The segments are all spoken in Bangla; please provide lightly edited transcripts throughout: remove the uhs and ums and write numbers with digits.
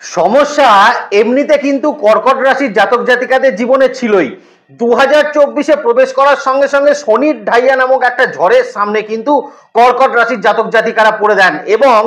সমস্যা এমনিতে কিন্তু কর্কট রাশির জাতক জাতিকাদের জীবনে ছিলই। 2024-এ প্রবেশ করার সঙ্গে সঙ্গে শনির ঢাইয়া নামক একটা ঝড়ের সামনে কিন্তু কর্কট রাশির জাতক জাতিকারা পড়ে দেন এবং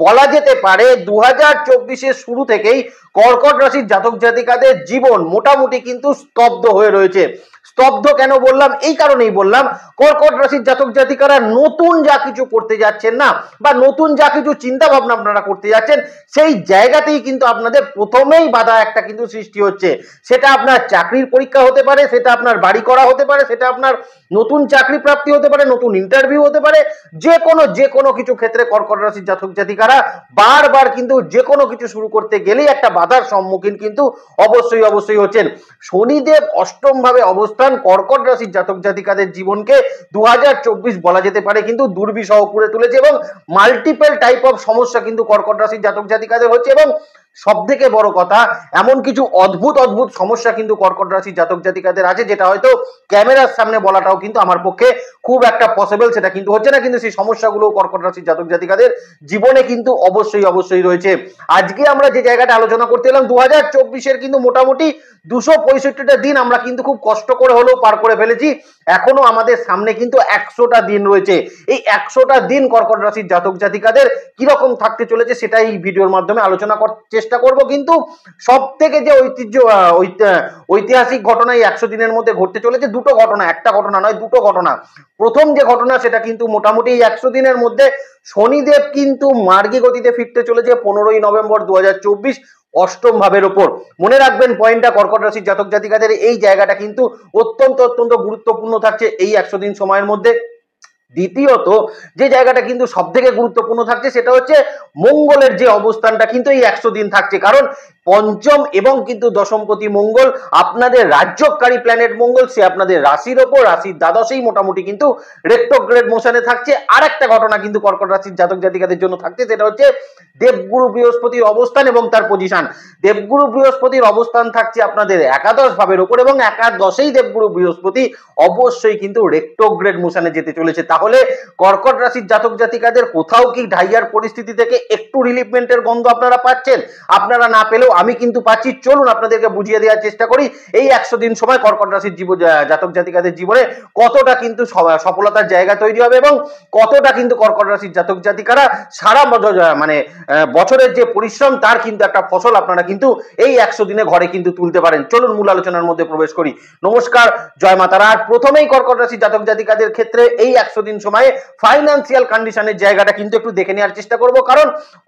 বলা যেতে পারে 2024-এর শুরু থেকেই কর্কট রাশির জাতক জাতিকাদের জীবন মোটামুটি কিন্তু স্তব্ধ হয়ে রয়েছে। স্তব্ধ কেন বললাম? এই কারণেই বললাম, কর্কট রাশির জাতক জাতিকারা নতুন যা কিছু করতে যাচ্ছেন না, বা নতুন যা কিছু চিন্তা ভাবনা আপনারা করতে যাচ্ছেন, সেই জায়গাতেই কিন্তু আপনাদের প্রথমেই বাধা একটা কিন্তু সৃষ্টি হচ্ছে। সেটা আপনার চাকরির পরীক্ষা হতে পারে, সেটা আপনার বাড়ি করা হতে পারে, সেটা আপনার নতুন চাকরি প্রাপ্তি হতে পারে, নতুন ইন্টারভিউ হতে পারে। যে কোনো কিছু ক্ষেত্রে কর্কট রাশির জাতক জাতিকারা বারবার কিন্তু যে কোনো কিছু শুরু করতে গেলেই একটা বাধার সম্মুখীন কিন্তু অবশ্যই হচ্ছেন। শনিদেব অষ্টম ভাবে অবস্থান কর্কট রাশির জাতক জাতিকাদের জীবনকে 2024 বলা যেতে পারে কিন্তু দুর্বিষহ করে তুলেছে এবং মাল্টিপল টাইপ অফ সমস্যা কিন্তু কর্কট রাশির জাতক জাতিকাদের হচ্ছে। এবং সব থেকে বড় কথা, এমন কিছু অদ্ভুত সমস্যা কিন্তু কর্কট রাশির জাতক জাতিকাদের আছে, যেটা হয়তো ক্যামেরার সামনে বলাটাও কিন্তু আমার পক্ষে খুব একটা পসিবল সেটা কিন্তু হচ্ছে না, কিন্তু সেই সমস্যাগুলো কর্কট রাশির জাতক জাতিকাদের জীবনে কিন্তু অবশ্যই রয়েছে। আজকে আমরা যে জায়গাটা আলোচনা করতে এলাম, 2024-এর কিন্তু মোটামুটি 265টা দিন আমরা কিন্তু খুব কষ্ট করে হলেও পার করে ফেলেছি। এখনো আমাদের সামনে কিন্তু 100টা দিন রয়েছে। এই 100টা দিন কর্কট রাশির জাতক জাতিকাদের কিরকম থাকতে চলেছে সেটাই এই ভিডিওর মাধ্যমে আলোচনা করার চেষ্টা করব। কিন্তু সব থেকে যে ঐতিহাসিক ঘটনা এই 100 দিনের মধ্যে ঘটতে চলেছে, দুটো ঘটনা, একটা ঘটনা নয়, দুটো ঘটনা। প্রথম যে ঘটনা সেটা কিন্তু মোটামুটি এই 100 দিনের মধ্যে শনিদেব কিন্তু মার্গী গতিতে ফিরতে চলেছে 15ই নভেম্বর 2024 অষ্টম ভাবের ওপর। মনে রাখবেন পয়েন্টটা, কর্কট রাশির জাতক জাতিকাদের এই জায়গাটা কিন্তু অত্যন্ত গুরুত্বপূর্ণ থাকছে এই 100 দিন সময়ের মধ্যে। দ্বিতীয়ত যে জায়গাটা কিন্তু সব থেকে গুরুত্বপূর্ণ থাকছে সেটা হচ্ছে মঙ্গলের যে অবস্থানটা কিন্তু এই 100 দিন থাকছে। কারণ পঞ্চম এবং কিন্তু দশমপতি মঙ্গল, আপনাদের রাজ্যকারী প্ল্যানেট মঙ্গল, সে আপনাদের রাশির ওপর, রাশির দ্বাদশেই মোটামুটি কিন্তু রেট্রোগ্রেড মোশনে থাকছে। আর একটা ঘটনা কিন্তু কর্কট রাশির জাতক জাতিকাদের জন্য থাকছে, সেটা হচ্ছে দেবগুরু বৃহস্পতির অবস্থান এবং তার পজিশন। দেবগুরু বৃহস্পতির অবস্থান থাকছে আপনাদের একাদশ ভাবের উপর এবং একাদশেই দেবগুরু বৃহস্পতি অবশ্যই কিন্তু রেট্রোগ্রেড মোশনে যেতে চলেছে। তাহলে কর্কট রাশির জাতক জাতিকাদের কোথাও কি ঢাইয়ার পরিস্থিতি থেকে একটু রিলিফমেন্টের গন্ধ আপনারা পাচ্ছেন? আপনারা না পেলেও আমি কিন্তু পাচ্ছি। চলুন আপনাদেরকে বুঝিয়ে দেওয়ার চেষ্টা করি এই 100 দিন সময় কর্কট রাশির জাতক জাতিকাদের জীবনে কতটা কিন্তু সফলতার জায়গা তৈরি হবে এবং কতটা কিন্তু কর্কট রাশির জাতক জাতিকারা সারা বছরের যে পরিশ্রম তার কিন্তু একটা ফসল আপনারা কিন্তু এই 100 দিনে ঘরে কিন্তু তুলতে পারেন। চলুন মূল আলোচনার মধ্যে প্রবেশ করি। নমস্কার, জয় মা তারা। আর প্রথমেই কর্কট রাশির জাতক জাতিকাদের ক্ষেত্রে এই 100 দিন সময়ে ফাইন্যান্সিয়াল কন্ডিশনের জায়গাটা কিন্তু একটু দেখে নেওয়ার চেষ্টা করব। কারণ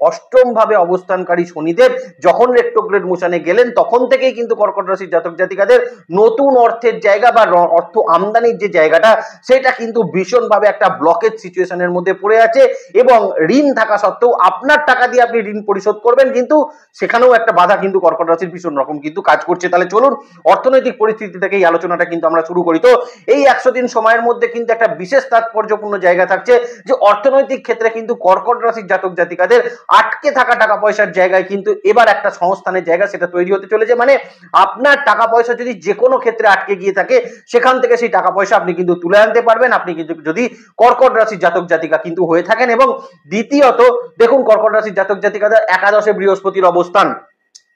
অষ্টম ভাবে অবস্থানকারী শনিদেব যখন রেট্রোগ্রেড মোশনে গেলেন তখন থেকেই কিন্তু কর্কট রাশির জাতক জাতিকাদের নতুন অর্থের জায়গা বা অর্থ আমদানির যে জায়গাটা সেটা কিন্তু ভীষণভাবে একটা ব্লকেজ সিচুয়েশনের মধ্যে পড়ে আছে এবং ঋণ থাকা সত্ত্বেও আপনার টাকা দিয়ে আপনি ঋণ পরিশোধ করবেন, কিন্তু সেখানেও একটা বাধা কিন্তু কর্কট রাশির ভীষণ রকম কিন্তু কাজ করছে। তাহলে চলুন অর্থনৈতিক পরিস্থিতি থেকে এই আলোচনাটা কিন্তু আমরা শুরু করি। তো এই 100 দিন সময়ের মধ্যে কিন্তু একটা বিশেষ তাৎপর্যপূর্ণ জায়গা থাকছে যে অর্থনৈতিক ক্ষেত্রে কিন্তু কর্কট রাশির জাতক জাতিকাদের আটকে থাকা টাকা পয়সার জায়গায় কিন্তু এবার একটা সংস্থানের জায়গা সেটা তৈরি হতে চলেছে। মানে আপনার টাকা পয়সা যদি যে কোনো ক্ষেত্রে আটকে গিয়ে থাকে সেখান থেকে সেই টাকা পয়সা আপনি কিন্তু তুলে আনতে পারবেন, আপনি কিন্তু যদি কর্কট রাশির জাতক জাতিকা কিন্তু হয়ে থাকেন। এবং দ্বিতীয়ত দেখুন, কর্কট রাশির জাতক জাতিকাদের একাদশে বৃহস্পতির অবস্থান,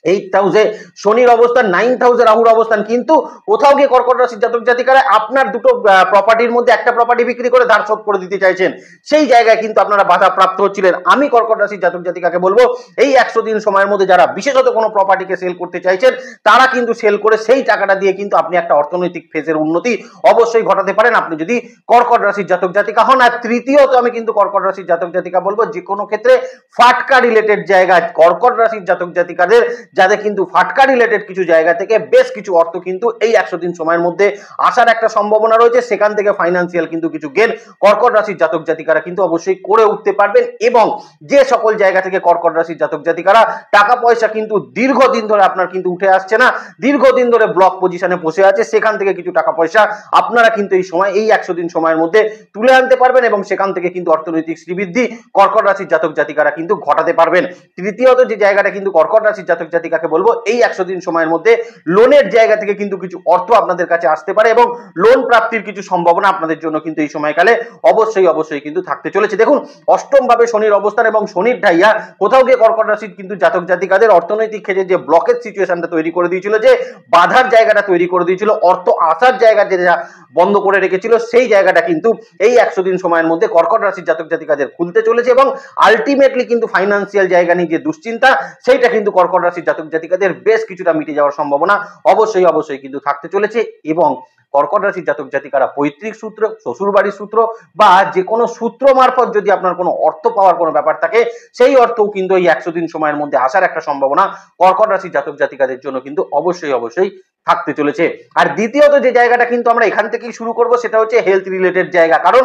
8th হাউসে শনির অবস্থান, 9th হাউসে রাহুর অবস্থান, কিন্তু কোথাও গিয়ে কর্কট রাশির জাতক জাতিকারা আপনার দুটো প্রপার্টির মধ্যে একটা প্রপার্টি বিক্রি করে ধার শোধ করে দিতে চাইছেন, সেই জায়গায় কিন্তু আপনারা বাধা প্রাপ্ত হচ্ছিলেন। আমি কর্কট রাশির জাতক জাতিকাকে বলবো এই 100 দিন সময়ের মধ্যে যারা বিশেষত কোনো প্রপার্টিকে সেল করতে চাইছেন তারা কিন্তু সেল করে সেই টাকাটা দিয়ে কিন্তু আপনি একটা অর্থনৈতিক ফেজের উন্নতি অবশ্যই ঘটাতে পারেন আপনি যদি কর্কট রাশির জাতক জাতিকা হন। আর তৃতীয়ত আমি কিন্তু কর্কট রাশির জাতক জাতিকা বলবো যে কোনো ক্ষেত্রে ফাটকা রিলেটেড জায়গা, কর্কট রাশির জাতক জাতিকাদের যাদের কিন্তু ফাটকা রিলেটেড কিছু জায়গা থেকে বেশ কিছু অর্থ কিন্তু এই 100 দিন সময়ের মধ্যে আসার একটা সম্ভাবনা রয়েছে। সেখান থেকে ফাইন্যান্সিয়াল কিন্তু কিছু গেন কর্কট রাশির জাতক জাতিকারা কিন্তু অবশ্যই করে উঠতে পারবেন। এবং যে সকল জায়গা থেকে কর্কট রাশির জাতক জাতিকারা টাকা পয়সা কিন্তু দীর্ঘদিন ধরে আপনার কিন্তু উঠে আসছে না, দীর্ঘদিন ধরে ব্লক পজিশনে বসে আছে, সেখান থেকে কিছু টাকা পয়সা আপনারা কিন্তু এই সময় এই 100 দিন সময়ের মধ্যে তুলে আনতে পারবেন এবং সেখান থেকে কিন্তু অর্থনৈতিক শ্রীবৃদ্ধি কর্কট রাশির জাতক জাতিকারা কিন্তু ঘটাতে পারবেন। তৃতীয়ত যে জায়গাটা কিন্তু কর্কট রাশির জাতক জাতিকাকে বলবো এই 100 দিন সময়ের মধ্যে লোনের জায়গা থেকে কিন্তু কিছু অর্থ আপনাদের কাছে আসতে পারে এবং লোন প্রাপ্তির কিছু সম্ভাবনা আপনাদের জন্য কিন্তু এই সময়কালে অবশ্যই কিন্তু থাকতে চলেছে। দেখুন, অষ্টম ভাবে শনির অবস্থান এবং শনির ঢাইয়া কোথাও গিয়ে কর্কট রাশির কিন্তু জাতক জাতিকাদের অর্থনৈতিক ক্ষেত্রে যে ব্লকের সিচুয়েশনটা তৈরি করে দিয়েছিল, যে বাধার জায়গাটা তৈরি করে দিয়েছিল, অর্থ আসার জায়গা যেটা বন্ধ করে রেখেছিল, সেই জায়গাটা কিন্তু এই 100 দিন সময়ের মধ্যে কর্কট রাশির জাতক জাতিকাদের খুলতে চলেছে এবং আলটিমেটলি কিন্তু ফাইন্যান্সিয়াল জায়গা নিয়ে যে দুশ্চিন্তা, সেইটা কিন্তু কর্কট রাশির জাতক জাতিকাদের বেশ কিছুটা মিটে যাওয়ার সম্ভাবনা অবশ্যই কিন্তু থাকতে চলেছে। এবং কর্কট রাশির জাতক জাতিকারা পৈতৃক সূত্র, শ্বশুর বাড়ির সূত্র বা যে কোনো সূত্র মারফত যদি আপনার কোনো অর্থ পাওয়ার কোনো ব্যাপার থাকে, সেই অর্থও কিন্তু এই 100 দিন সময়ের মধ্যে আসার একটা সম্ভাবনা কর্কট রাশির জাতক জাতিকাদের জন্য কিন্তু অবশ্যই থাকতে চলেছে। আর দ্বিতীয়ত যে জায়গাটা কিন্তু আমরা এখান থেকেই শুরু করব, সেটা হচ্ছে হেলথ রিলেটেড জায়গা। কারণ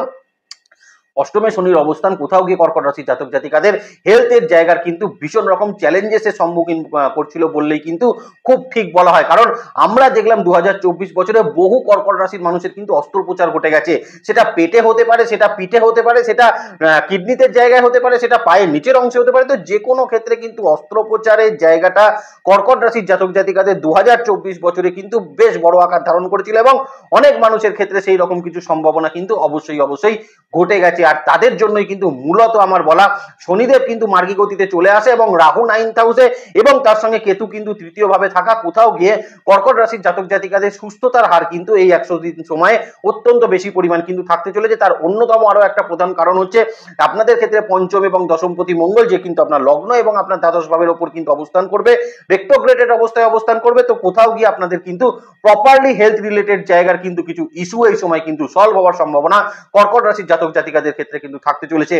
অষ্টমে শনির অবস্থান কোথাও গিয়ে কর্কট রাশির জাতক জাতিকাদের হেলথের জায়গার কিন্তু ভীষণ রকম চ্যালেঞ্জেসের সম্মুখীন করছিল বললেই কিন্তু খুব ঠিক বলা হয়। কারণ আমরা দেখলাম 2024 বছরে বহু কর্কট রাশির মানুষের কিন্তু অস্ত্রোপচার ঘটে গেছে। সেটা পেটে হতে পারে, সেটা পিঠে হতে পারে, সেটা কিডনিতে জায়গায় হতে পারে, সেটা পায়ের নিচের অংশে হতে পারে। তো যে কোনো ক্ষেত্রে কিন্তু অস্ত্রোপচারের জায়গাটা কর্কট রাশির জাতক জাতিকাদের 2024 বছরে কিন্তু বেশ বড় আকার ধারণ করেছিল এবং অনেক মানুষের ক্ষেত্রে সেই রকম কিছু সম্ভাবনা কিন্তু অবশ্যই ঘটে গেছে। আর তাদের জন্যই কিন্তু মূলত আমার বলা, শনিদেব কিন্তু মার্গী গতিতে চলে আসে এবং রাহু 9th হাউসে এবং তার সঙ্গে কেতু কিন্তু তৃতীয় ভাবে থাকা কোথাও গিয়ে কর্কট রাশির জাতক জাতিকাদের সুস্থতার হার কিন্তু এই 100 দিন সময়ে অত্যন্ত বেশি পরিমাণ কিন্তু থাকতে চলেছে। তার অন্যতম আরো একটা প্রধান কারণ হচ্ছে আপনাদের ক্ষেত্রে পঞ্চম এবং দশমপতি মঙ্গল, যে কিন্তু আপনার লগ্ন এবং আপনার দ্বাদশ ভাবের উপর কিন্তু অবস্থান করবে, রেট্রোগ্রেডেড অবস্থায় অবস্থান করবে। তো কোথাও গিয়ে আপনাদের কিন্তু প্রপারলি হেলথ রিলেটেড জায়গার কিন্তু কিছু ইস্যু এই সময় কিন্তু সলভ হওয়ার সম্ভাবনা কর্কট রাশির জাতক জাতিকাদের ক্ষেত্রে কিন্তু থাকতে চলেছে।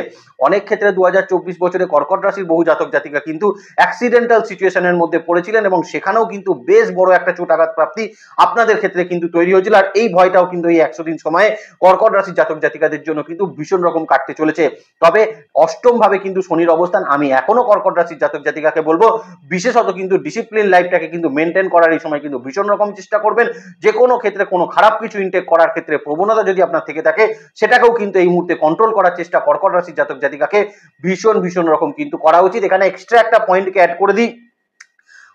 অনেক ক্ষেত্রে 2024 বছরে কর্কট রাশির বহু জাতক জাতিকা কিন্তু অ্যাক্সিডেন্টাল সিচুয়েশনের মধ্যে পড়েছিলেন এবং সেখানেও কিন্তু বেশ বড় একটা চোটাঘাত প্রাপ্তি আপনাদের ক্ষেত্রে কিন্তু তৈরি হয়েছিল। আর এই ভয়টাও কিন্তু এই 100 দিন সময়ে কর্কট রাশির জাতক জাতিকাদের জন্য কিন্তু ভীষণ রকম কাটতে চলেছে। তবে অষ্টম ভাবে কিন্তু শনির অবস্থান, আমি এখনো কর্কট রাশির জাতক জাতিকাকে বলবো বিশেষত কিন্তু ডিসিপ্লিন লাইফটাকে কিন্তু মেনটেন করার এই সময় কিন্তু ভীষণ রকম চেষ্টা করবেন। যে কোনো ক্ষেত্রে কোনো খারাপ কিছু ইনটেক করার ক্ষেত্রে প্রবণতা যদি আপনার থেকে থাকে, সেটাকেও কিন্তু এই মুহূর্তে কন্ট্রোল করার চেষ্টা কর্কট রাশির জাতক জাতিকাকে ভীষণ রকম কিন্তু করা উচিত। এখানে এক্সট্রা একটা পয়েন্টকে অ্যাড করে দিই,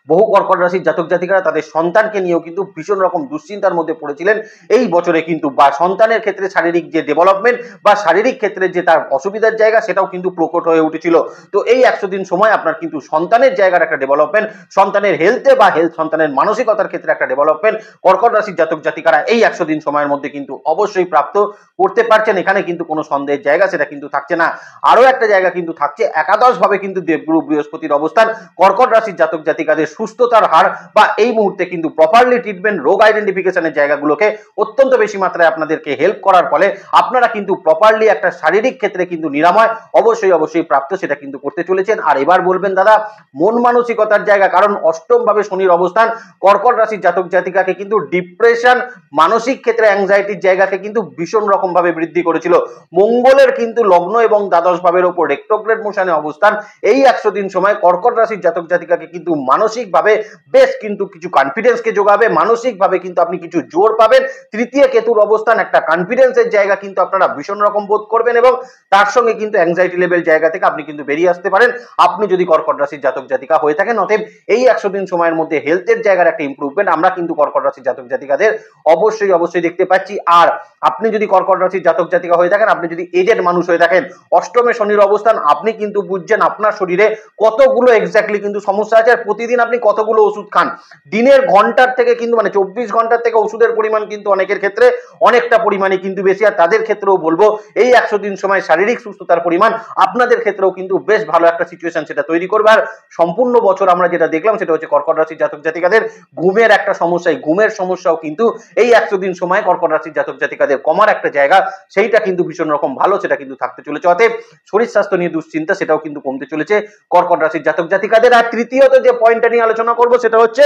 বহু কর্কট রাশির জাতক জাতিকারা তাদের সন্তানকে নিয়েও কিন্তু ভীষণ রকম দুশ্চিন্তার মধ্যে পড়েছিলেন এই বছরে কিন্তু, বা সন্তানের ক্ষেত্রে শারীরিক যে ডেভেলপমেন্ট বা শারীরিক ক্ষেত্রে যে তার অসুবিধার জায়গা, সেটাও কিন্তু প্রকট হয়ে উঠেছিল। তো এই 100 দিন সময় আপনার কিন্তু সন্তানের জায়গার একটা ডেভেলপমেন্ট, সন্তানের হেলথে বা সন্তানের মানসিকতার ক্ষেত্রে একটা ডেভেলপমেন্ট কর্কট রাশির জাতক জাতিকারা এই 100 দিন সময়ের মধ্যে কিন্তু অবশ্যই প্রাপ্ত করতে পারছেন। এখানে কিন্তু কোনো সন্দেহের জায়গা সেটা কিন্তু থাকছে না। আরো একটা জায়গা কিন্তু থাকছে, একাদশ ভাবে কিন্তু দেবগুরু বৃহস্পতির অবস্থান কর্কট রাশির জাতক জাতিকাদের সুস্থতার হার বা এই মুহূর্তে কিন্তু প্রপারলি ট্রিটমেন্ট, রোগ আইডেন্টিফিকেশনের জায়গাগুলোকে অত্যন্ত বেশি মাত্রায় আপনাদেরকে হেল্প করার ফলে আপনারা কিন্তু প্রপারলি একটা শারীরিক ক্ষেত্রে কিন্তু নিরাময় অবশ্যই প্রাপ্ত সেটা কিন্তু করতে চলেছেন। আর এবার বলবেন দাদা মন মানসিকতার জায়গা, কারণ অষ্টম ভাবে শনির অবস্থান কর্কট রাশির জাতক জাতিকাকে কিন্তু ডিপ্রেশন, মানসিক ক্ষেত্রে অ্যাংজাইটির জায়গাকে কিন্তু ভীষণ রকম ভাবে বৃদ্ধি করেছিল। মঙ্গলের কিন্তু লগ্ন এবং দ্বাদশ ভাবের উপর রেট্রোগ্রেড মোশনে অবস্থান এই 100 দিন সময় কর্কট রাশির জাতক জাতিকাকে কিন্তু মানসিকভাবে বেশ কিন্তু কিছু কনফিডেন্সকে যোগাবে, মানসিকভাবে কিন্তু আপনি কিছু জোর পাবেন। তৃতীয় কেতুর অবস্থান একটা কনফিডেন্সের জায়গা কিন্তু আপনারা ভীষণ রকম বোধ করবেন এবং তার সঙ্গে কিন্তু অ্যাংজাইটি লেভেল জায়গা থেকে আপনি কিন্তু বেরিয়ে আসতে পারেন আপনি যদি কর্কট রাশির জাতক জাতিকা হয়ে থাকেন। অতএব এই 100 দিন সময়ের মধ্যে হেলথের জায়গার একটা ইমপ্রুভমেন্ট আমরা কিন্তু কর্কট রাশির জাতক জাতিকাদের অবশ্যই দেখতে পাচ্ছি। আর আপনি যদি কর্কট রাশির জাতক জাতিকা হয়ে থাকেন, আপনি যদি এজেড মানুষ হয়ে থাকেন, অষ্টমে শনির অবস্থান, আপনি কিন্তু বুঝছেন আপনার শরীরে কতগুলো এক্স্যাক্টলি কিন্তু সমস্যা আছে আর প্রতিদিন আপনি কতগুলো ওষুধ খান। দিনের ঘন্টার থেকে কিন্তু 24 ঘন্টার থেকে ওষুধের পরিমাণ কিন্তু অনেকের ক্ষেত্রে অনেকটা পরিমাণে কিন্তু বেশি। আর তাদের ক্ষেত্রেও বলবো এই 100 দিন সময় শারীরিক সুস্থতার পরিমাণ আপনাদের ক্ষেত্রেও কিন্তু বেশ ভালো একটা সিচুয়েশন সেটা তৈরি করবে। আর সম্পূর্ণ বছর আমরা যেটা দেখলাম সেটা হচ্ছে কর্কট রাশির জাতক জাতিকাদের ঘুমের একটা সমস্যা, ঘুমের সমস্যাও কিন্তু এই 100 দিন সময় কর্কট রাশির জাতক জাতিকাদের কমার একটা জায়গা, সেইটা কিন্তু ভীষণ রকম ভালো সেটা কিন্তু থাকতে চলেছে। অতএব শরীর স্বাস্থ্য নিয়ে দুশ্চিন্তা সেটাও কিন্তু কমতে চলেছে কর্কট রাশির জাতক জাতিকাদের। আর তৃতীয়ত যে পয়েন্টটা নিয়ে আলোচনা করবো সেটা হচ্ছে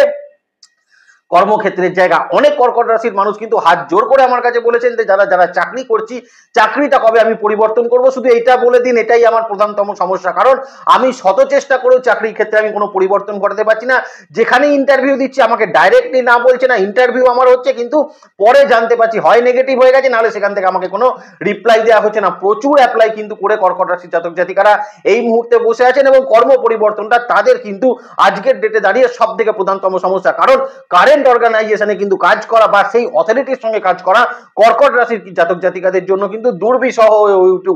কর্মক্ষেত্রের জায়গা, অনেক কর্কট রাশির মানুষ কিন্তু হাত জোর করে আমার কাছে বলেছেন যে যারা যারা চাকরি করছি, চাকরিটা কবে আমি পরিবর্তন করব, শুধু এইটা বলে দিন, এটাই আমার প্রধানতম সমস্যা। কারণ আমি শত চেষ্টা করেও চাকরির ক্ষেত্রে আমি কোনো পরিবর্তন করতে পারছি না। যেখানে ইন্টারভিউ দিচ্ছি আমাকে ডাইরেক্টলি না বলছে না, ইন্টারভিউ আমার হচ্ছে কিন্তু পরে জানতে পারছি হয় নেগেটিভ হয়ে গেছে, নাহলে সেখান থেকে আমাকে কোনো রিপ্লাই দেওয়া হচ্ছে না। প্রচুর অ্যাপ্লাই কিন্তু করে কর্কট রাশির জাতক জাতিকারা এই মুহূর্তে বসে আছেন, এবং কর্ম পরিবর্তনটা তাদের কিন্তু আজকের ডেটে দাঁড়িয়ে সব থেকে প্রধানতম সমস্যা। কারণ কারেন্ট অর্গানাইজেশনে কিন্তু কাজ করা বা সেই অথরিটির সঙ্গে কাজ করা কর্কট রাশির জাতক জাতিকাদের জন্য কিন্তু দুর্বিষহ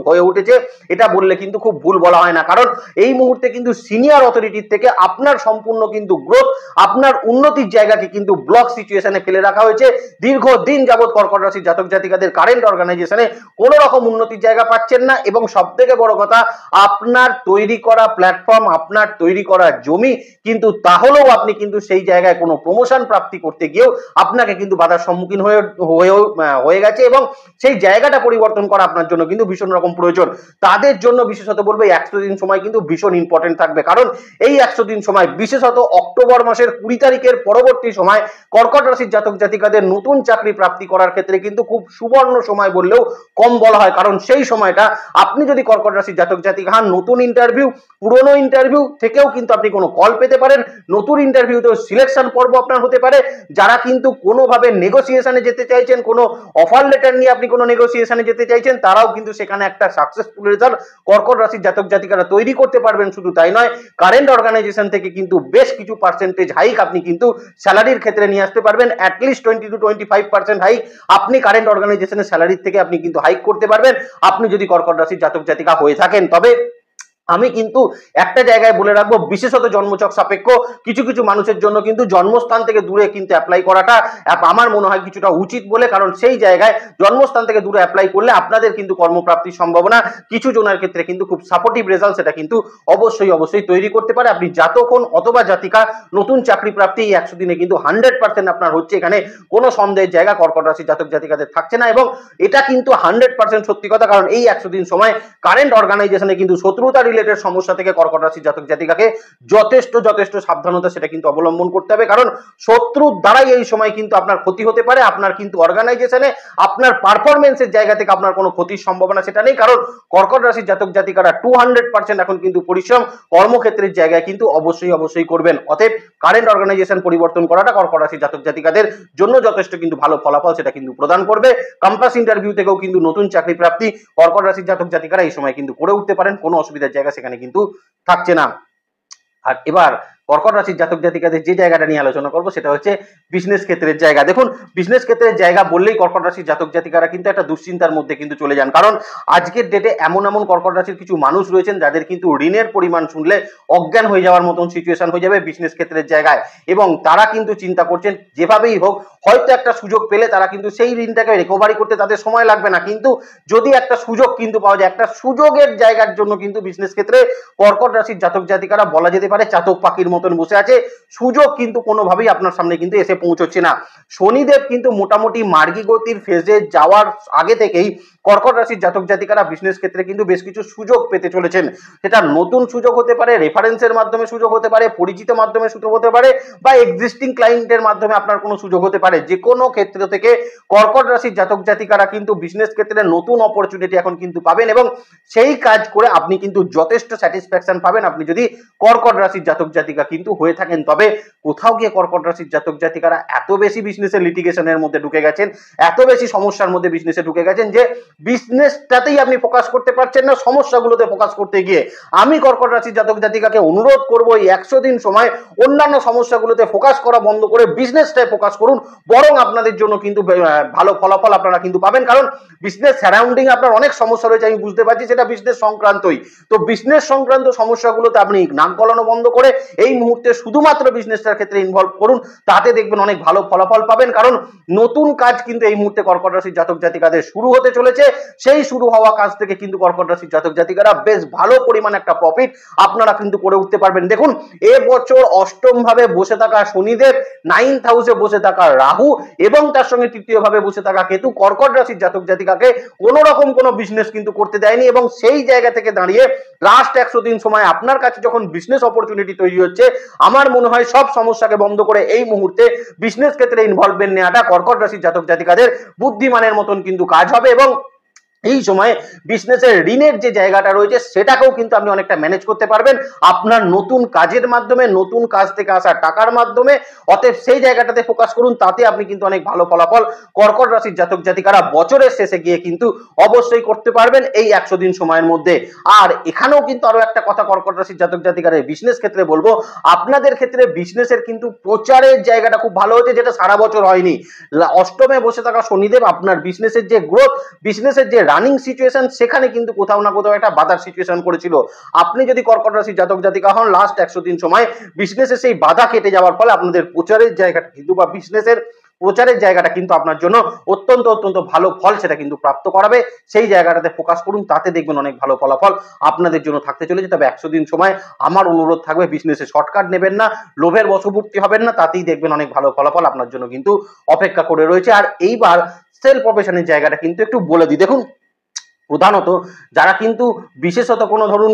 হয়ে উঠেছে। এটা বললে কিন্তু খুব ভুল বলা হয় না, কারণ এই মুহূর্তে কিন্তু সিনিয়র অথরিটির থেকে আপনার সম্পূর্ণ কিন্তু গ্রোথ, আপনার উন্নতির জায়গাকে কিন্তু ব্লক সিচুয়েশনে ফেলে রাখা হয়েছে। দীর্ঘদিন যাবৎ কর্কট রাশির জাতক জাতিকাদের কারেন্ট অর্গানাইজেশনে কোনো রকম উন্নতির জায়গা পাচ্ছেন না, এবং সব থেকে বড় কথা আপনার তৈরি করা প্ল্যাটফর্ম, আপনার তৈরি করা জমি কিন্তু তাহলেও আপনি কিন্তু সেই জায়গায় কোনো প্রমোশন প্রাপ্তি করতে গিয়েও আপনাকে কিন্তু বাধার সম্মুখীন হয়ে গেছে, এবং সেই জায়গাটা পরিবর্তন করা আপনার জন্য কিন্তু ভীষণ রকম প্রয়োজন। তাদের জন্য বিশেষত বলবো 100 দিন সময় কিন্তু ভীষণ ইম্পর্টেন্ট থাকবে, কারণ এই 100 দিন সময় বিশেষত অক্টোবর মাসের 20 তারিখের পরবর্তী সময় কর্কট রাশির জাতক জাতিকাদের নতুন চাকরি প্রাপ্তি করার ক্ষেত্রে কিন্তু খুব সুবর্ণ সময় বললেও কম বলা হয়। কারণ সেই সময়টা আপনি যদি কর্কট রাশির জাতক জাতিকা হন, নতুন ইন্টারভিউ, পুরনো ইন্টারভিউ থেকেও কিন্তু আপনি কোনো কল পেতে পারেন, নতুন ইন্টারভিউতেও সিলেকশন পর্ব আপনার হতে পারে। যারা কিন্তু কোনোভাবে নেগোসিয়েশনে যেতে চাইছেন, কোনো অফার লেটার নিয়ে আপনি কোনো নেগোসিয়েশনে যেতে চাইছেন, তারাও কিন্তু সেখানে একটা সাকসেসফুল রেজাল্ট কর্কট রাশির জাতক জাতিকারা তৈরি করতে পারবেন। শুধু তাই নয়, কারেন্ট অর্গানাইজেশন থেকে কিন্তু বেশ কিছু পার্সেন্টেজ হাইক আপনি কিন্তু স্যালারির ক্ষেত্রে নিয়ে আসতে পারবেন। অ্যাটলিস্ট 20 to 25% হাইক আপনি কারেন্ট অর্গানাইজেশনের স্যালারির থেকে আপনি কিন্তু হাইক করতে পারবেন, আপনি যদি কর্কট রাশির জাতক জাতিকা হয়ে থাকেন। তবে আমি কিন্তু একটা জায়গায় বলে রাখবো, বিশেষত জন্মছক সাপেক্ষ কিছু কিছু মানুষের জন্য কিন্তু জন্মস্থান থেকে দূরে কিন্তু অ্যাপ্লাই করাটা আমার মনে হয় কিছুটা উচিত বলে। কারণ সেই জায়গায় জন্মস্থান থেকে দূরে অ্যাপ্লাই করলে আপনাদের কিন্তু কর্মপ্রাপ্তির সম্ভাবনা কিছু জনের ক্ষেত্রে কিন্তু খুব সাপোর্টিভ রেজাল্ট সেটা কিন্তু অবশ্যই তৈরি করতে পারে। আপনি জাতক হন অথবা জাতিকা, নতুন চাকরি প্রাপ্তি এই 100 দিনে কিন্তু 100% আপনার হচ্ছে, এখানে কোনো সন্দেহের জায়গা কর্কট রাশির জাতক জাতিকাদের থাকছে না, এবং এটা কিন্তু 100% সত্যি কথা। কারণ এই 100 দিন সময় কারেন্ট অর্গানাইজেশনে কিন্তু শত্রুতা রিলেটেড সমস্যা থেকে কর্কট রাশির জাতক জাতিকাকে যথেষ্ট সাবধানতা সেটা কিন্তু অবলম্বন করতে হবে। কারণ শত্রুর দ্বারাই এই সময় কিন্তু আপনার ক্ষতি হতে পারে। আপনার কিন্তু অর্গানাইজেশনে আপনার পারফরমেন্সের জায়গা থেকে আপনার কোনো ক্ষতির সম্ভাবনা সেটা নেই, কারণ কর্কট রাশির জাতক জাতিকারা 200% এখন কিন্তু পরিশ্রম কর্মক্ষেত্রের জায়গায় কিন্তু অবশ্যই করবেন। অতএব কারেন্ট অর্গানাইজেশন পরিবর্তন করাটা কর্কট রাশির জাতক জাতিকাদের জন্য যথেষ্ট কিন্তু ভালো ফলাফল সেটা কিন্তু প্রদান করবে। ক্যাম্পাস ইন্টারভিউ থেকেও কিন্তু নতুন চাকরি প্রাপ্তি কর্কট রাশির জাতক জাতিকারা এই সময় কিন্তু করে উঠতে পারেন, কোনো অসুবিধার জায়গা সেখানে কিন্তু থাকছে না। আর এবার কর্কট রাশির জাতক জাতিকাদের যে জায়গাটা নিয়ে আলোচনা করবো সেটা হচ্ছে বিজনেস ক্ষেত্রের জায়গা। দেখুন, বিজনেস ক্ষেত্রের জায়গা বললেই কর্কট রাশির জাতক জাতিকারা কিন্তু একটা দুশ্চিন্তার মধ্যে কিন্তু চলে যান। কারণ আজকের ডেটে এমন কর্কট রাশির কিছু মানুষ রয়েছেন যাদের কিন্তু ঋণের পরিমাণ শুনলে অজ্ঞান হয়ে যাওয়ার মতন সিচুয়েশন হয়ে যাবে বিজনেস ক্ষেত্রের জায়গায়, এবং তারা কিন্তু চিন্তা করছেন যেভাবেই হোক হয়তো একটা সুযোগ পেলে তারা কিন্তু সেই ঋণটাকে রিকভারি করতে তাদের সময় লাগবে না, কিন্তু যদি একটা সুযোগ কিন্তু পাওয়া যায়, একটা সুযোগের জায়গার জন্য কিন্তু বিজনেস ক্ষেত্রে কর্কট রাশির জাতক জাতিকারা বলা যেতে পারে চাতক পাখির মতন বসে আছে। সুযোগ কিন্তু কোনোভাবেই আপনার সামনে কিন্তু এসে পৌঁছচ্ছে না। শনিদেব কিন্তু মোটামুটি মার্গী গতির ফেজে যাওয়ার আগে থেকেই কর্কট রাশির জাতক জাতিকারা বিজনেস ক্ষেত্রে কিন্তু বেশ কিছু সুযোগ পেতে চলেছেন। সেটা নতুন সুযোগ হতে পারে, রেফারেন্সের মাধ্যমে সুযোগ হতে পারে, পরিচিত মাধ্যমে সুযোগ হতে পারে, বা এক্সিস্টিং ক্লায়েন্টের মাধ্যমে আপনার কোনো সুযোগ হতে পারে। যে কোনো ক্ষেত্র থেকে কর্কট রাশির জাতক জাতিকারা কিন্তু বিজনেস ক্ষেত্রে নতুন অপরচুনিটি এখন কিন্তু পাবেন, এবং সেই কাজ করে আপনি কিন্তু যথেষ্ট স্যাটিসফ্যাকশন পাবেন আপনি যদি কর্কট রাশির জাতক জাতিকা কিন্তু হয়ে থাকেন। তবে কোথাও গিয়ে কর্কট রাশির জাতক জাতিকারা এত বেশি বিজনেসের লিটিগেশনের মধ্যে ঢুকে গেছেন, এত বেশি সমস্যার মধ্যে বিজনেসে ঢুকে গেছেন যে বিজনেসটাতেই আপনি ফোকাস করতে পারছেন না, সমস্যাগুলোতে ফোকাস করতে গিয়ে। আমি কর্কট রাশির জাতক জাতিকাকে অনুরোধ করব এই 100 দিন সময় অন্যান্য সমস্যাগুলোতে ফোকাস করা বন্ধ করে বিজনেসটায় ফোকাস করুন, বরং আপনাদের জন্য কিন্তু ভালো ফলাফল আপনারা কিন্তু পাবেন। কারণ বিজনেস সারাউন্ডিং আপনার অনেক সমস্যা রয়েছে, আমি বুঝতে পারছি, সেটা বিজনেস সংক্রান্তই। তো বিজনেস সংক্রান্ত সমস্যাগুলোতে আপনি নাক গলানো বন্ধ করে এই মুহূর্তে শুধুমাত্র বিজনেসটার ক্ষেত্রে ইনভলভ করুন, তাতে দেখবেন অনেক ভালো ফলাফল পাবেন। কারণ নতুন কাজ কিন্তু এই মুহূর্তে কর্কট রাশির জাতক জাতিকাদের শুরু হতে চলেছে। সেই শুরু হওয়া কাজ থেকে কিন্তু কর্কট রাশির জাতক জাতিকারা বেশ ভালো পরিমাণ একটা প্রফিট আপনারা কিন্তু করে উঠতে পারবেন। দেখুন, এবছর অষ্টম ভাবে বসে থাকা শনিদেব, 9th হাউসে বসে থাকা রাহু, এবং তার সঙ্গে তৃতীয় ভাবে বসে থাকা কেতু কর্কট রাশির জাতক জাতিকাকে কোন রকম কোনো বিজনেস কিন্তু করতে দেয়নি, এবং সেই জায়গা থেকে দাঁড়িয়ে লাস্ট 100 দিন সময় আপনার কাছে যখন বিজনেস অপরচুনিটি তৈরি হচ্ছে রয়েছে। আমার মনে হয় সব সমস্যাকে বন্ধ করে এই মুহূর্তে বিজনেস ক্ষেত্রে ইনভলভমেন্ট নেওয়াটা কর্কট রাশির জাতক জাতিকাদের বুদ্ধিমানের মতন কিন্তু কাজ হবে এবং এই সময় বিজনেসের ঋণের যে জায়গাটা রয়েছে সেটাকেও কিন্তু আপনি অনেকটা ম্যানেজ করতে পারবেন আপনার নতুন কাজের মাধ্যমে, নতুন কাজ থেকে আসা টাকার মাধ্যমে। অতএব সেই জায়গাটাতে ফোকাস করুন, তাতে আপনি কিন্তু অনেক ভালো ফলাফল কর্কট রাশির জাতক জাতিকারা বছরের শেষে গিয়ে কিন্তু অবশ্যই করতে পারবেন এই 100 দিন সময়ের মধ্যে। আর এখানেও কিন্তু আরো একটা কথা কর্কট রাশির জাতক জাতিকারের বিজনেস ক্ষেত্রে বলবো, আপনাদের ক্ষেত্রে বিজনেসের কিন্তু প্রচারের জায়গাটা খুব ভালো হচ্ছে, যেটা সারা বছর হয়নি। অষ্টমে বসে থাকা শনিদেব আপনার বিজনেসের যে গ্রোথ, বিজনেসের যে রানিং সিচুয়েশন, সেখানে কিন্তু কোথাও না কোথাও একটা বাধার সিচুয়েশন করেছিল। আপনি যদি কর্কট রাশির জাতক জাতিকা হন, লাস্ট 100 দিন সময় বিজনেসে সেই বাধা কেটে যাওয়ার ফলে আপনাদের প্রচারের জায়গাটা কিন্তু বা বিজনেসের প্রচারের জায়গাটা কিন্তু আপনার জন্য অত্যন্ত অত্যন্ত ভালো ফল সেটা কিন্তু প্রাপ্ত করাবে। সেই জায়গাটাতে ফোকাস করুন, তাতে দেখবেন অনেক ভালো ফলাফল আপনাদের জন্য থাকতে চলেছে। তবে 100 দিন সময় আমার অনুরোধ থাকবে, বিজনেসে শর্টকাট নেবেন না, লোভের বশবর্তী হবেন না, তাতেই দেখবেন অনেক ভালো ফলাফল আপনার জন্য কিন্তু অপেক্ষা করে রয়েছে। আর এইবার সেলফ প্রফেশনের জায়গাটা কিন্তু একটু বলে দিই। দেখুন, প্রধানত যারা কিন্তু বিশেষত কোনো ধরুন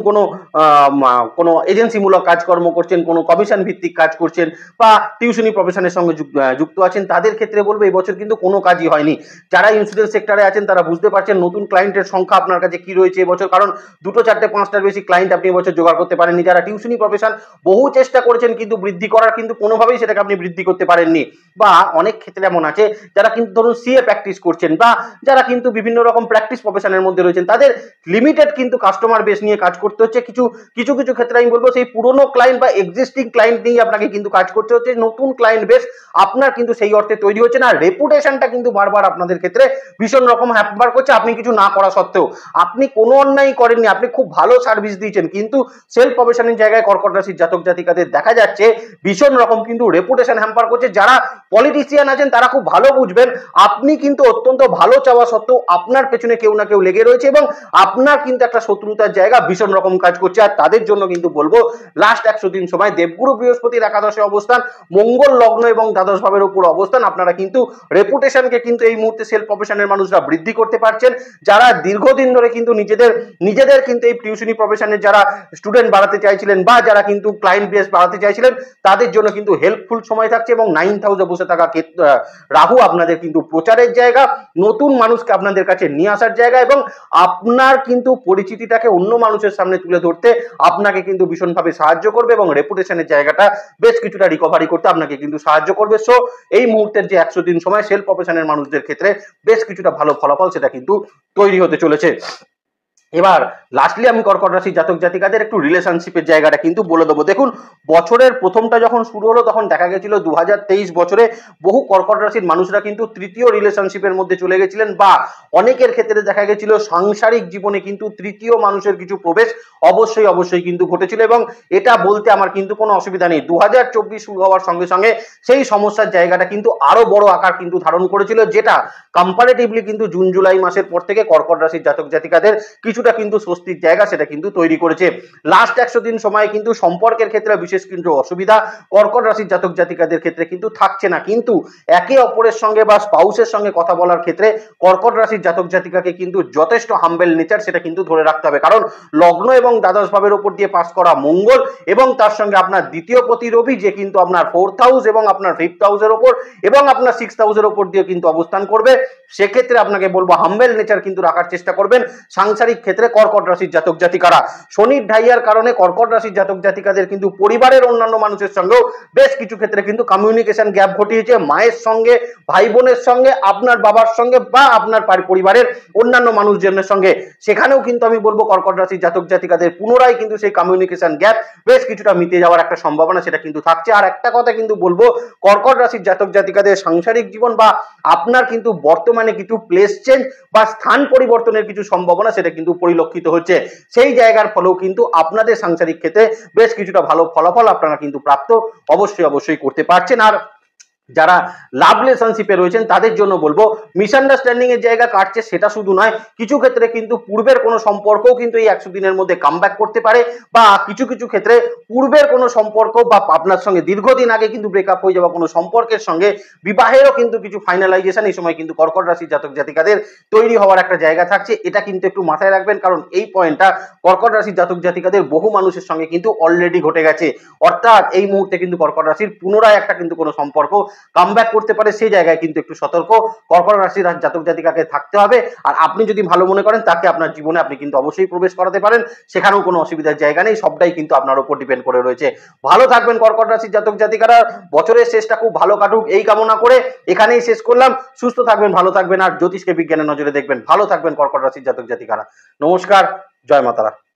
কোনো এজেন্সিমূলক কাজকর্ম করছেন, কোনো কমিশন ভিত্তিক কাজ করছেন বা টিউশনি প্রফেশনের সঙ্গে যুক্ত আছেন, তাদের ক্ষেত্রে বলবো এই বছর কিন্তু কোনো কাজই হয়নি। যারা ইন্স্যুরেন্স সেক্টরে আছেন তারা বুঝতে পারছেন নতুন ক্লায়েন্টের সংখ্যা আপনার কাছে কি রয়েছে এবছর, কারণ 2, 4, 5টার বেশি ক্লায়েন্ট আপনি এবছর জোগাড় করতে পারেননি। যারা টিউশনি প্রফেশন বহু চেষ্টা করেছেন কিন্তু বৃদ্ধি করার, কিন্তু কোনোভাবেই সেটাকে আপনি বৃদ্ধি করতে পারেননি। বা অনেক ক্ষেত্রে এমন আছে যারা কিন্তু ধরুন সিএ প্র্যাকটিস করছেন বা যারা কিন্তু বিভিন্ন রকম প্র্যাকটিস প্রফেশনের মধ্যে রয়েছেন, তাদের লিমিটেড কিন্তু কাস্টমার বেস নিয়ে কাজ করতে হচ্ছে। কিছু কিছু ক্ষেত্রে আমি বলবো সেই পুরনো ক্লায়েন্ট বা এক্সিস্টিং ক্লায়েন্ট নিয়ে আপনাকে কিন্তু কাজ করতে হচ্ছে। নতুন ক্লায়েন্ট বেস আপনার কিন্তু সেই অর্থে তৈরি হচ্ছে না। রেপুটেশনটা কিন্তু বারবার আপনাদের ক্ষেত্রে ভীষণ রকম হ্যাম্পার করছে, আপনি কিছু না করা সত্ত্বেও। আপনি কোনো অন্যায় করেননি, আপনি খুব ভালো সার্ভিস দিয়েছেন, কিন্তু সেলফ প্রফেশনের জায়গায় কর্কট রাশির জাতক জাতিকাদের দেখা যাচ্ছে ভীষণ রকম কিন্তু রেপুটেশন হ্যাম্পার করছে। যারা পলিটিশিয়ান আছেন তারা খুব ভালো বুঝবেন, আপনি কিন্তু অত্যন্ত ভালো চাওয়া সত্ত্বেও আপনার পেছনে কেউ না কেউ লেগে রয়েছে এবং আপনার কিন্তু একটা শত্রুতার জায়গা ভীষণ রকম কাজ করছে। আর তাদের জন্য কিন্তু বলবো লাস্ট 100 দিন সময় দেবগুরু বৃহস্পতির একাদশে অবস্থান, মঙ্গল লগ্ন এবং দ্বাদশ ভাবের উপর অবস্থান, আপনারা কিন্তু রেপুটেশনকে কিন্তু এই মুহূর্তে সেলফ প্রফেশনের মানুষরা বৃদ্ধি করতে পারছেন। যারা দীর্ঘদিন ধরে কিন্তু নিজেদের কিন্তু এই টিউশনি প্রফেশনের যারা স্টুডেন্ট বাড়াতে চাইছিলেন বা যারা কিন্তু ক্লায়েন্ট বেস বাড়াতে চাইছিলেন, তাদের জন্য কিন্তু হেল্পফুল সময় থাকছে। এবং 9th হাউসে বসে থাকা রাহু আপনাদের কিন্তু প্রচারের জায়গা, নতুন মানুষকে আপনাদের কাছে নিয়ে আসার জায়গা এবং আপনার কিন্তু পরিচিতিটাকে অন্য মানুষের সামনে তুলে ধরতে আপনাকে কিন্তু ভীষণভাবে সাহায্য করবে এবং রেপুটেশনের জায়গাটা বেশ কিছুটা রিকভারি করতে আপনাকে কিন্তু সাহায্য করবে। সো এই মুহূর্তের যে 100 দিন সময় সেলফ প্রফেশনের মানুষদের ক্ষেত্রে বেশ কিছুটা ভালো ফলাফল সেটা কিন্তু তৈরি হতে চলেছে। এবার লাস্টলি আমি কর্কট রাশির জাতক জাতিকাদের একটু রিলেশনশিপের জায়গাটা কিন্তু বলে দেবো। দেখুন, বছরের প্রথমটা যখন শুরু হলো তখন দেখা গেছিল 2023 বছরে বহু কর্কট রাশির মানুষরা কিন্তু তৃতীয় রিলেশনশিপের মধ্যে চলে গেছিলেন বা অনেকের ক্ষেত্রে দেখা গেছিল সাংসারিক জীবনে কিন্তু তৃতীয় মানুষের কিছু প্রবেশ অবশ্যই কিন্তু ঘটেছিল এবং এটা বলতে আমার কিন্তু কোনো অসুবিধা নেই। 2024 শুরু হওয়ার সঙ্গে সঙ্গে সেই সমস্যার জায়গাটা কিন্তু আরো বড় আকার কিন্তু ধারণ করেছিল, যেটা কম্পারেটিভলি কিন্তু জুন জুলাই মাসের পর থেকে কর্কট রাশির জাতক জাতিকাদের কিছুটা কিন্তু স্বস্তির জায়গা সেটা কিন্তু তৈরি করেছে। লাস্ট 100 দিন সময় কিন্তু সম্পর্কের ক্ষেত্রে বিশেষ কিন্তু অসুবিধা কর্কট রাশির জাতক জাতিকাদের ক্ষেত্রে কিন্তু থাকছে না, কিন্তু একে অপরের সঙ্গে বা স্পাউসের সঙ্গে কথা বলার ক্ষেত্রে কর্কট রাশির জাতক জাতিকাকে কিন্তু যথেষ্ট হাম্বেল নেচার সেটা কিন্তু ধরে রাখতে হবে। কারণ লগ্ন এবং দ্বাদশ ভাবের উপর দিয়ে পাস করা মঙ্গল এবং তার সঙ্গে আপনার দ্বিতীয় পতি রবি, যে কিন্তু আপনার 4th হাউস এবং আপনার 5th হাউসের উপর এবং আপনার 6th হাউসের উপর দিয়ে কিন্তু অবস্থান করবে। সেক্ষেত্রে আপনাকে বলবো হাম্বেল নেচার কিন্তু রাখার চেষ্টা করবেন সাংসারিক ক্ষেত্রে কর্কট রাশির জাতক জাতিকারা। শনির ঢাইয়ার কারণে কর্কট রাশির জাতক জাতিকাদের কিন্তু পরিবারের অন্যান্য মানুষের সঙ্গেও বেশ কিছু ক্ষেত্রে কিন্তু কমিউনিকেশন গ্যাপ ঘটিয়েছে। মায়ের সঙ্গে, ভাই বোনের সঙ্গে, আপনার বাবার সঙ্গে বা আপনার পরিবারের অন্যান্য মানুষজনের সঙ্গে, সেখানেও কিন্তু আমি বলবো কর্কট রাশির জাতক জাতিকাদের পুনরায় কিন্তু সেই কমিউনিকেশন গ্যাপ বেশ কিছুটা মিটে যাওয়ার একটা সম্ভাবনা সেটা কিন্তু থাকছে। আর একটা কথা কিন্তু বলবো, কর্কট রাশির জাতক জাতিকাদের সাংসারিক জীবন বা আপনার কিন্তু বর্তমানে কিছু প্লেস চেঞ্জ বা স্থান পরিবর্তনের কিছু সম্ভাবনা সেটা কিন্তু পরিলক্ষিত হচ্ছে। সেই জায়গার ফলেও কিন্তু আপনাদের সাংসারিক ক্ষেত্রে বেশ কিছুটা ভালো ফলাফল আপনারা কিন্তু প্রাপ্ত অবশ্যই করতে পারছেন। আর যারা লাভ রিলেশনশিপে রয়েছেন তাদের জন্য বলবো মিসআন্ডারস্ট্যান্ডিং এর জায়গা কাটছে, সেটা শুধু নয়, কিছু ক্ষেত্রে কিন্তু পূর্বের কোনো সম্পর্কও কিন্তু এই 100 দিনের মধ্যে কামব্যাক করতে পারে, বা কিছু কিছু ক্ষেত্রে পূর্বের কোনো সম্পর্ক বা আপনার সঙ্গে দীর্ঘদিন আগে কিন্তু ব্রেকআপ হয়ে যাওয়া কোনো সম্পর্কের সঙ্গে বিবাহেরও কিন্তু কিছু ফাইনালাইজেশন এই সময় কিন্তু কর্কট রাশির জাতক জাতিকাদের তৈরি হওয়ার একটা জায়গা থাকছে। এটা কিন্তু একটু মাথায় রাখবেন, কারণ এই পয়েন্টটা কর্কট রাশির জাতক জাতিকাদের বহু মানুষের সঙ্গে কিন্তু অলরেডি ঘটে গেছে। অর্থাৎ এই মুহূর্তে কিন্তু কর্কট রাশির পুনরায় একটা কিন্তু কোনো সম্পর্ক কামব্যাক করতে পারে, সেই জায়গায় কিন্তু একটু সতর্ক কর্কট রাশির জাতক জাতিকাকে থাকতে হবে। আর আপনি যদি ভালো মনে করেন তাকে আপনার জীবনে আপনি কিন্তু অবশ্যই প্রবেশ করাতে পারেন, সেখানেও কোনো অসুবিধার জায়গা নেই, সবটাই কিন্তু আপনার উপর ডিপেন্ড করে রয়েছে। ভালো থাকবেন কর্কট রাশির জাতক জাতিকারা, বছরের শেষটা খুব ভালো কাটুক এই কামনা করে এখানেই শেষ করলাম। সুস্থ থাকবেন, ভালো থাকবেন, আর জ্যোতিষকে বিজ্ঞানের নজরে দেখবেন। ভালো থাকবেন কর্কট রাশির জাতক জাতিকারা। নমস্কার, জয় মাতারা।